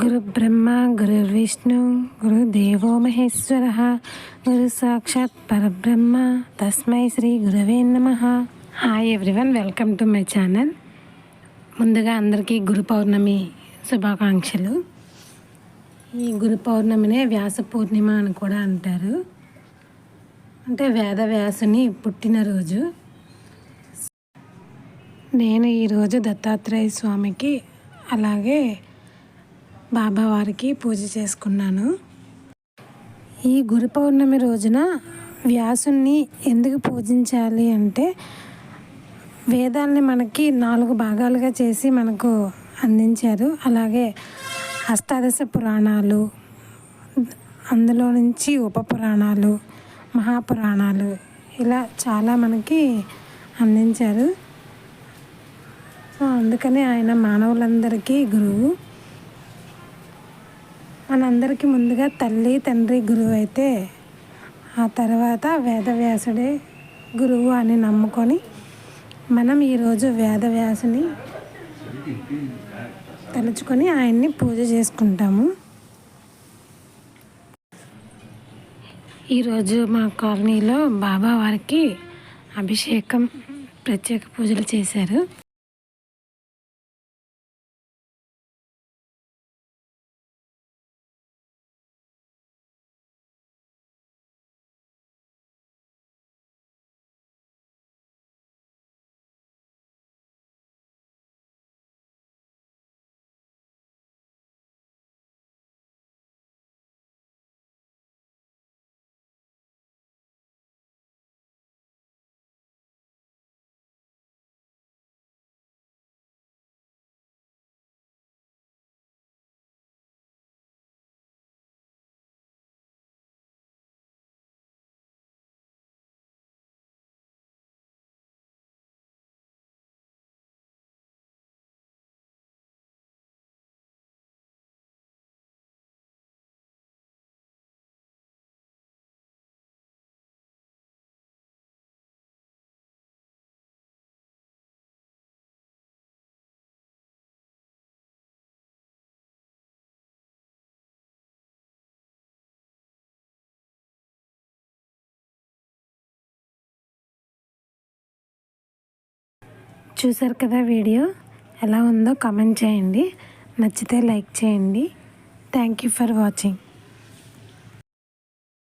గురు బ్రహ్మ గురు విష్ణు గురుదేవో మహేశ్వర గురు సాక్షాత్ పరబ్రహ్మ తస్మై శ్రీ గురవే నమః. Hi everyone, welcome to my channel. ముందుగా అందరికీ గురు పౌర్ణమి శుభాకాంక్షలు. ఈ గురు పౌర్ణమినే వ్యాస పూర్ణిమ అని కూడా అంటారు. అంటే వేదవ్యాసుని పుట్టినరోజు. నేను ఈరోజు దత్తాత్రేయ స్వామికి అలాగే బాబావారికి పూజ చేసుకున్నాను. ఈ గురు పౌర్ణమి రోజున వ్యాసుని ఎందుకు పూజించాలి అంటే, వేదాల్ని మనకి 4 భాగాలుగా చేసి మనకు అందించారు. అలాగే అష్టాదశ పురాణాలు, అందులో నుంచి ఉప పురాణాలు, మహాపురాణాలు, ఇలా చాలా మనకి అందించారు. సో అందుకని ఆయన మానవులందరికీ గురువు. మనందరికీ ముందుగా తల్లి తండ్రి గురువు అయితే, ఆ తర్వాత వేదవ్యాసుడే గురువు అని నమ్ముకొని మనం ఈరోజు వేదవ్యాసుని తలుచుకొని ఆయన్ని పూజ చేసుకుంటాము. ఈరోజు మా కాలనీలో బాబా వారికి అభిషేకం, ప్రత్యేక పూజలు చేశారు. చూసారు కదా, వీడియో ఎలా ఉందో కామెంట్ చేయండి. నచ్చితే లైక్ చేయండి. Thank you for watching.